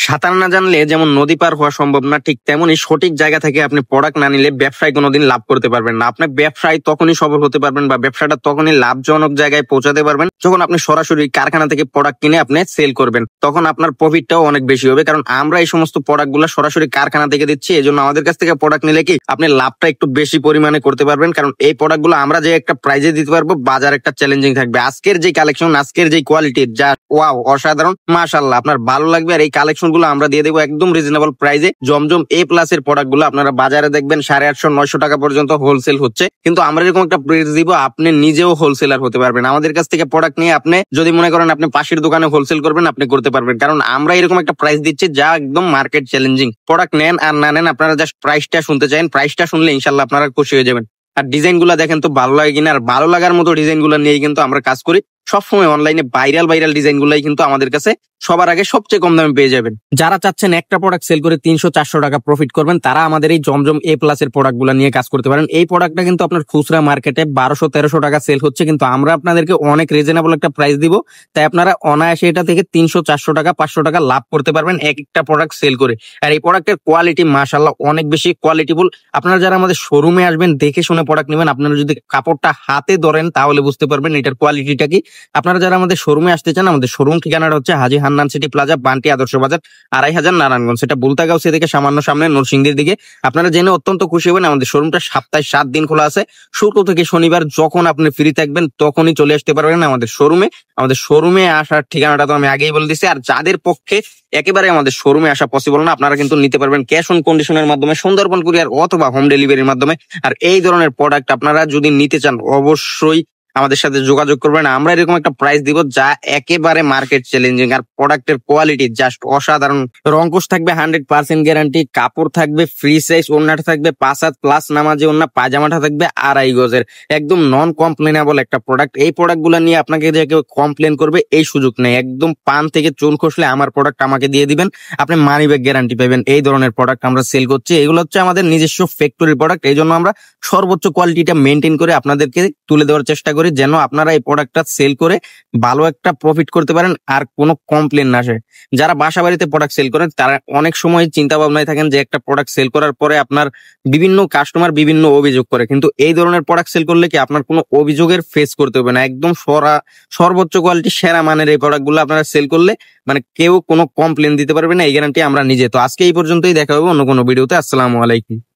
সাঁতার না জানলে যেমন নদী পার হওয়া সম্ভব না, ঠিক তেমনই সঠিক জায়গা থেকে আপনি প্রোডাক্ট না নিলে ব্যবসায় কোনোদিন লাভ করতে পারবেন না। আপনি ব্যবসায় তখনই সফল হতে পারবেন বা ব্যবসাটা তখনই লাভজনক জায়গায় পৌঁছাতে পারবেন যখন আপনি সরাসরি কারখানা থেকে প্রোডাক্ট কিনে আপনি সেল করবেন। তখন আপনার প্রফিটটাও অনেক বেশি হবে, কারণ আমরা এই সমস্ত প্রোডাক্ট গুলো সরাসরি কারখানা থেকে দিচ্ছি। এই জন্য আমাদের কাছ থেকে প্রোডাক্ট নিলে কি আপনি লাভটা একটু বেশি পরিমাণে করতে পারবেন, কারণ এই প্রোডাক্ট গুলো আমরা যে একটা প্রাইজে দিতে পারবো, বাজার একটা চ্যালেঞ্জিং থাকবে। আজকের যে কালেকশন, আজকের যে কোয়ালিটি, যা ওয়াও অসাধারণ, মাশাআল্লাহ, আপনার ভালো লাগবে। আর এই কালেকশন গুলো আমরা দিয়ে দেবো একদম রিজনেবল প্রাইজে। জমজম এ প্লাস এর প্রোডাক্ট গুলো আপনারা বাজারে দেখবেন 850-900 টাকা পর্যন্ত হোলসেল হচ্ছে, কিন্তু আমরা এরকম একটা প্রাইস দিব আপনি নিজেও হোলসেলার হতে পারবেন। আমাদের কাছ থেকে প্রোডাক্ট নিয়ে আপনি যদি মনে করেন আপনি পাশের দোকানে হোলসেল করবেন, আপনি করতে পারবেন, কারণ আমরা এরকম একটা প্রাইস দিচ্ছি যা একদম মার্কেট চ্যালেঞ্জিং। প্রোডাক্ট নেন আর না নেন, আপনারা জাস্ট প্রাইসটা শুনতে চান, প্রাইসটা শুনলে ইনশাল্লাহ আপনারা খুশি হয়ে যাবেন। আর ডিজাইন গুলা দেখেন তো ভালো লাগে কিনা, আর ভালো লাগার মতো ডিজাইন গুলো নিয়ে কিন্তু আমরা কাজ করি সবসময়। অনলাইনে ভাইরাল ডিজাইন গুলাই কিন্তু আমাদের কাছে সবার আগে সবচেয়ে কম দামে পেয়ে যাবেন। যারা চাচ্ছেন একটা প্রোডাক্ট সেল করে 300-400 টাকা প্রফিট করবেন, তারা আমাদের এই জমজম এ প্লাস এর প্রোডাক্ট গুলো নিয়ে কাজ করতে পারেন। এই প্রোডাক্টটা কিন্তু আপনার খুচরা মার্কেটে 1200-1300 টাকা সেল হচ্ছে, কিন্তু আমরা আপনাদেরকে অনেক রিজনেবল একটা প্রাইস দিব। তাই আপনারা অনায়াসে এটা থেকে 300-400 টাকা 500 টাকা লাভ করতে পারবেন এক একটা প্রোডাক্ট সেল করে। আর এই প্রোডাক্টের কোয়ালিটি মাশাআল্লাহ অনেক বেশি কোয়ালিটিফুল। আপনারা যারা আমাদের শোরুমে আসবেন দেখে শুনে প্রোডাক্ট নেবেন। আপনারা যদি কাপড়টা হাতে ধরেন তাহলে বুঝতে পারবেন এটার কোয়ালিটিটা কি। আপনারা যারা আমাদের শোরুমে আসতে চান, আমাদের শোরুম ঠিকানাটা হচ্ছে হাজী হান্নান সিটি প্লাজা, বান্টি আদর্শ বাজার, 2500 নারায়ণগঞ্জ। সেটা বুলতাগাঁও থেকে সামান্য সামনে নরসিংদীর দিকে। আপনারা জেনে অত্যন্ত খুশি হবেন। আমাদের শোরুমটা সপ্তাহে 7 দিন খোলা আছে, শুক্র থেকে শনিবার। যখন আপনি ফ্রি থাকবেন তখনই চলে আসতে পারবেন আমাদের শোরুমে। আমাদের শোরুমে আসার ঠিকানাটা তো আমি আগেই বলে দিচ্ছি। আর যাদের পক্ষে একেবারে আমাদের শোরুমে আসা পসিবল না, আপনারা কিন্তু নিতে পারবেন ক্যাশ অন কন্ডিশনের মাধ্যমে, সুন্দরবন কুরিয়ার অথবা হোম ডেলিভারির মাধ্যমে। আর এই ধরনের প্রোডাক্ট আপনারা যদি নিতে চান অবশ্যই আমাদের সাথে যোগাযোগ করবেন। আমরা এরকম একটা প্রাইস দিব যা একেবারে মার্কেট চ্যালেঞ্জিং। আর প্রোডাক্টের কোয়ালিটি জাস্ট অসাধারণ। রংকশ থাকবে 100% গ্যারান্টি, কাপড় থাকবে ফ্রি সাইজ, ওড়নাটা থাকবে 5 হাত প্লাস নামাজে ওড়না, পায়জামাটা থাকবে 2.5 গজের, একদম নন কমপ্লেনেবল একটা প্রোডাক্ট। এই প্রোডাক্ট গুলো নিয়ে আপনাকে যে কেউ কমপ্লেন করবে এই সুযোগ নেই। একদম পান থেকে চুন খসলে আমার প্রোডাক্ট আমাকে দিয়ে দিবেন, আপনি মানি ব্যাগ গ্যারান্টি পাবেন। এই ধরনের প্রোডাক্ট আমরা সেল করছি। এগুলো হচ্ছে আমাদের নিজস্ব ফ্যাক্টরি প্রোডাক্ট, এই জন্য আমরা সর্বোচ্চ কোয়ালিটিটা মেনটেন করে আপনাদেরকে তুলে দেওয়ার চেষ্টা করি, যেন আপনারা এই প্রোডাক্টটা সেল করে ভালো একটা প্রফিট করতে পারেন আর কোনো কমপ্লেন না আসে। যারা বাসা বাড়িতে প্রোডাক্ট সেল করেন তারা অনেক সময় চিন্তা ভাবনায় থাকেন যে একটা প্রোডাক্ট সেল করার পরে আপনার বিভিন্ন কাস্টমার বিভিন্ন অভিযোগ করে, কিন্তু এই ধরনের প্রোডাক্ট সেল করলে কি আপনার কোনো অভিযোগের ফেস করতে হবে না। একদম সর্বোচ্চ কোয়ালিটি সেরা মানের এই প্রোডাক্টগুলো আপনারা সেল করলে মানে কেউ কোনো কমপ্লেন দিতে পারবে না, এই গ্যারান্টি আমরা নিজে। তো আজকে এই পর্যন্তই, দেখা হবে অন্য কোনো ভিডিওতে। আসসালামু আলাইকুম।